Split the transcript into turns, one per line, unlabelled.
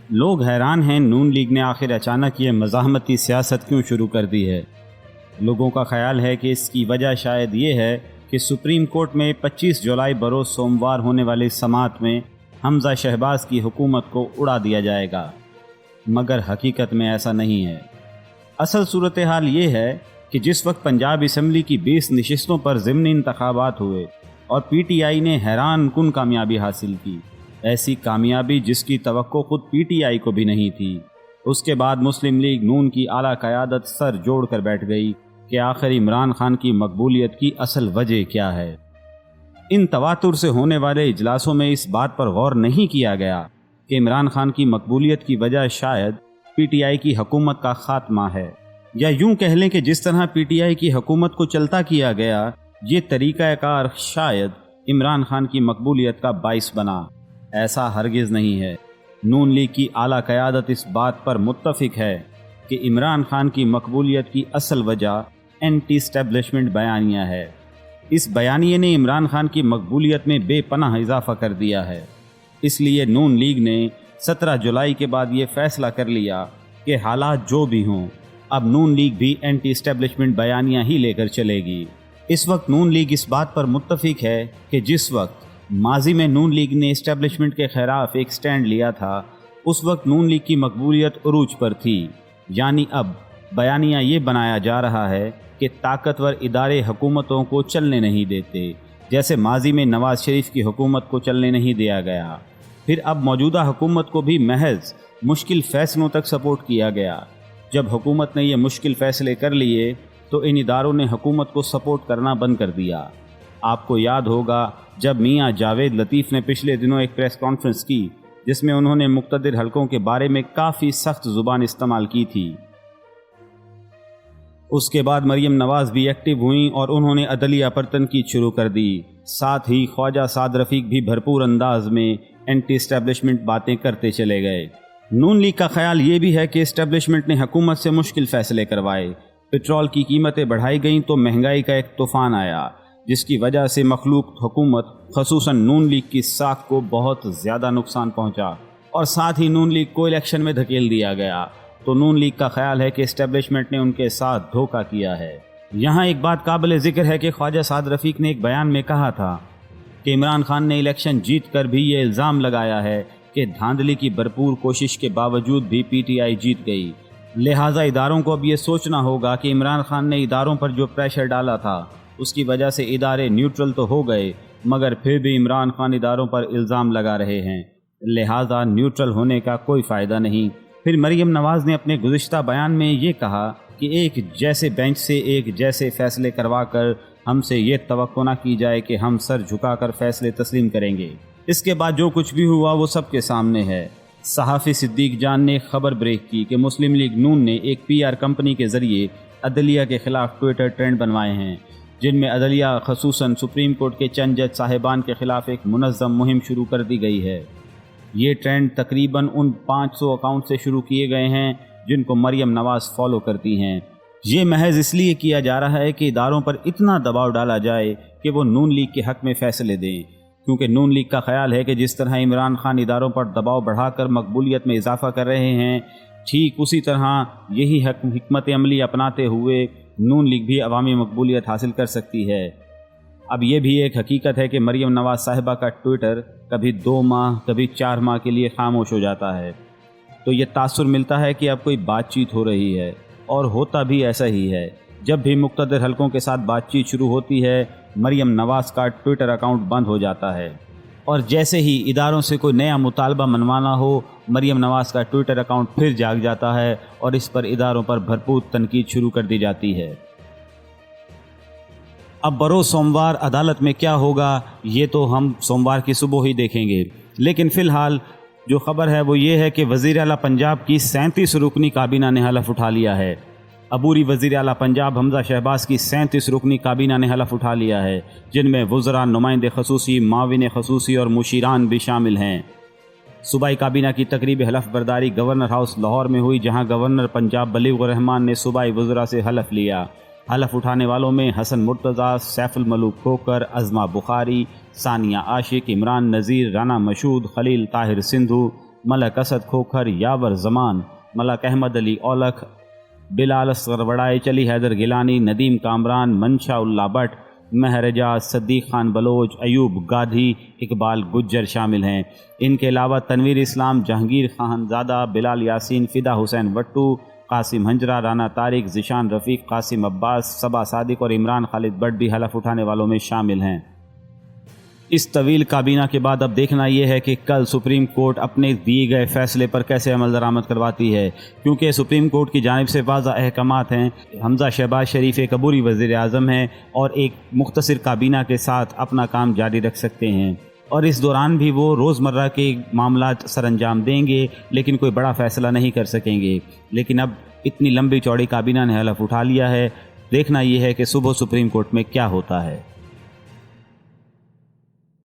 لوگ حیران ہیں نون لیگ نے آخر اچانک یہ مزاحمتی سیاست کیوں شروع کر دی ہے۔ لوگوں کا خیال ہے کہ اس کی وجہ شاید یہ ہے کہ سپریم کورٹ میں 25 جولائی بروز سوموار ہونے والی سماعت میں حمزہ شہباز کی حکومت کو اڑا دیا جائے گا، مگر حقیقت میں ایسا نہیں ہے۔ اصل صورتحال یہ ہے کہ جس وقت پنجاب اسمبلی کی 20 نشستوں پر ضمنی انتخابات ہوئے اور پی ٹی آئی نے حیران کن کامیابی حاصل کی، ایسی کامیابی جس کی توقع خود پی ٹی آئی کو بھی نہیں تھی، اس کے بعد مسلم لیگ نون کی اعلیٰ قیادت سر جوڑ کر بیٹھ گئی کہ آخر عمران خان کی مقبولیت کی اصل وجہ کیا ہے۔ ان تواتر سے ہونے والے اجلاسوں میں اس بات پر غور نہیں کیا گیا کہ عمران خان کی مقبولیت کی وجہ شاید پی ٹی آئی کی حکومت کا خاتمہ ہے، یا یوں کہہ لیں کہ جس طرح پی ٹی آئی کی حکومت کو چلتا کیا گیا، یہ طریقہ کار شاید عمران خان کی مقبولیت کا باعث بنا۔ ایسا ہرگز نہیں ہے۔ نون لیگ کی اعلیٰ قیادت اس بات پر متفق ہے کہ عمران خان کی مقبولیت کی اصل وجہ اینٹی اسٹیبلشمنٹ بیانیہ ہے۔ اس بیانیے نے عمران خان کی مقبولیت میں بے پناہ اضافہ کر دیا ہے۔ اس لیے نون لیگ نے 17 جولائی کے بعد یہ فیصلہ کر لیا کہ حالات جو بھی ہوں، اب نون لیگ بھی اینٹی اسٹیبلشمنٹ بیانیہ ہی لے کر چلے گی۔ اس وقت نون لیگ اس بات پر متفق ہے کہ جس وقت ماضی میں نون لیگ نے اسٹیبلشمنٹ کے خلاف ایک سٹینڈ لیا تھا، اس وقت نون لیگ کی مقبولیت عروج پر تھی، یعنی اب بیانیہ یہ بنایا جا رہا ہے کہ طاقتور ادارے حکومتوں کو چلنے نہیں دیتے، جیسے ماضی میں نواز شریف کی حکومت کو چلنے نہیں دیا گیا۔ پھر اب موجودہ حکومت کو بھی محض مشکل فیصلوں تک سپورٹ کیا گیا۔ جب حکومت نے یہ مشکل فیصلے کر لیے تو ان اداروں نے حکومت کو سپورٹ کرنا بند کر دیا۔ آپ کو یاد ہوگا جب میاں جاوید لطیف نے پچھلے دنوں ایک پریس کانفرنس کی جس میں انہوں نے مقتدر حلقوں کے بارے میں کافی سخت زبان استعمال کی تھی۔ اس کے بعد مریم نواز بھی ایکٹیو ہوئیں اور انہوں نے عدلیہ پر تنقید شروع کر دی۔ ساتھ ہی خواجہ سعد رفیق بھی بھرپور انداز میں اینٹی اسٹیبلشمنٹ باتیں کرتے چلے گئے۔ نون لیگ کا خیال یہ بھی ہے کہ اسٹیبلشمنٹ نے حکومت سے مشکل فیصلے کروائے۔ پٹرول کی قیمتیں بڑھائی گئیں تو مہنگائی کا ایک طوفان آیا، جس کی وجہ سے مخلوق حکومت خصوصاً نون لیگ کی ساکھ کو بہت زیادہ نقصان پہنچا، اور ساتھ ہی نون لیگ کو الیکشن میں دھکیل دیا گیا۔ تو نون لیگ کا خیال ہے کہ اسٹیبلشمنٹ نے ان کے ساتھ دھوکہ کیا ہے۔ یہاں ایک بات قابل ذکر ہے کہ خواجہ سعد رفیق نے ایک بیان میں کہا تھا کہ عمران خان نے الیکشن جیت کر بھی یہ الزام لگایا ہے کہ دھاندلی کی بھرپور کوشش کے باوجود بھی پی ٹی آئی جیت گئی، لہٰذا اداروں کو اب یہ سوچنا ہوگا کہ عمران خان نے اداروں پر جو پریشر ڈالا تھا اس کی وجہ سے ادارے نیوٹرل تو ہو گئے، مگر پھر بھی عمران خان اداروں پر الزام لگا رہے ہیں، لہٰذا نیوٹرل ہونے کا کوئی فائدہ نہیں۔ پھر مریم نواز نے اپنے گزشتہ بیان میں یہ کہا کہ ایک جیسے بینچ سے ایک جیسے فیصلے کروا کر ہم سے یہ توقع نہ کی جائے کہ ہم سر جھکا کر فیصلے تسلیم کریں گے۔ اس کے بعد جو کچھ بھی ہوا وہ سب کے سامنے ہے۔ صحافی صدیق جان نے خبر بریک کی کہ مسلم لیگ نون نے ایک پی آر کمپنی کے ذریعے عدلیہ کے خلاف ٹویٹر ٹرینڈ بنوائے ہیں، جن میں عدلیہ خصوصاً سپریم کورٹ کے چند جج صاحبان کے خلاف ایک منظم مہم شروع کر دی گئی ہے۔ یہ ٹرینڈ تقریباً ان 500 اکاؤنٹ سے شروع کیے گئے ہیں جن کو مریم نواز فالو کرتی ہیں۔ یہ محض اس لیے کیا جا رہا ہے کہ اداروں پر اتنا دباؤ ڈالا جائے کہ وہ نون لیگ کے حق میں فیصلے دیں، کیونکہ نون لیگ کا خیال ہے کہ جس طرح عمران خان اداروں پر دباؤ بڑھا کر مقبولیت میں اضافہ کر رہے ہیں، ٹھیک اسی طرح یہی حکمت عملی اپناتے ہوئے نون لیگ بھی عوامی مقبولیت حاصل کر سکتی ہے۔ اب یہ بھی ایک حقیقت ہے کہ مریم نواز صاحبہ کا ٹویٹر کبھی 2 ماہ کبھی 4 ماہ کے لیے خاموش ہو جاتا ہے، تو یہ تاثر ملتا ہے کہ اب کوئی بات چیت ہو رہی ہے، اور ہوتا بھی ایسا ہی ہے۔ جب بھی مقتدر حلقوں کے ساتھ بات چیت شروع ہوتی ہے، مریم نواز کا ٹویٹر اکاؤنٹ بند ہو جاتا ہے، اور جیسے ہی اداروں سے کوئی نیا مطالبہ منوانا ہو، مریم نواز کا ٹویٹر اکاؤنٹ پھر جاگ جاتا ہے اور اس پر اداروں پر بھرپور تنقید شروع کر دی جاتی ہے۔ اب بروز سوموار عدالت میں کیا ہوگا یہ تو ہم سوموار کی صبح ہی دیکھیں گے، لیکن فی الحال جو خبر ہے وہ یہ ہے کہ وزیر اعلیٰ پنجاب کی 37 رکنی کابینہ نے حلف اٹھا لیا ہے۔ عبوری وزیر اعلیٰ پنجاب حمزہ شہباز کی 37 رکنی کابینہ نے حلف اٹھا لیا ہے، جن میں وزراء، نمائندے خصوصی، معاون خصوصی اور مشیران بھی شامل ہیں۔ صوبائی کابینہ کی تقریب حلف برداری گورنر ہاؤس لاہور میں ہوئی، جہاں گورنر پنجاب بلیغ الرحمان نے صوبائی وزراء سے حلف لیا۔ حلف اٹھانے والوں میں حسن مرتضیٰ، سیف الملوک کھوکر، عظمہ بخاری، ثانیہ عاشق، عمران نذیر، رانا مشہود، خلیل طاہر سندھو، ملک اسد کھوکھر، یاور زمان، ملک احمد علی اولکھ، بلال اصغر وڑائے، چلی حیدر گیلانی، ندیم کامران، منشا اللہ بٹ، مہر اعجاز، صدیق خان بلوچ، ایوب گادھی، اقبال گجر شامل ہیں۔ ان کے علاوہ تنویر اسلام، جہانگیر خان زادہ، بلال یاسین، فدا حسین وٹو، قاسم ہنجرا، رانا طارق، ذیشان رفیق، قاسم عباس، صبا صادق اور عمران خالد بٹ بھی حلف اٹھانے والوں میں شامل ہیں۔ اس طویل کابینہ کے بعد اب دیکھنا یہ ہے کہ کل سپریم کورٹ اپنے دیے گئے فیصلے پر کیسے عمل درآمد کرواتی ہے، کیونکہ سپریم کورٹ کی جانب سے واضح احکامات ہیں۔ حمزہ شہباز شریف ایک عبوری وزیر اعظم ہیں اور ایک مختصر کابینہ کے ساتھ اپنا کام جاری رکھ سکتے ہیں، اور اس دوران بھی وہ روزمرہ کے معاملات سر انجام دیں گے، لیکن کوئی بڑا فیصلہ نہیں کر سکیں گے۔ لیکن اب اتنی لمبی چوڑی کابینہ نے حلف اٹھا لیا ہے، دیکھنا یہ ہے کہ صبح سپریم کورٹ میں کیا ہوتا ہے۔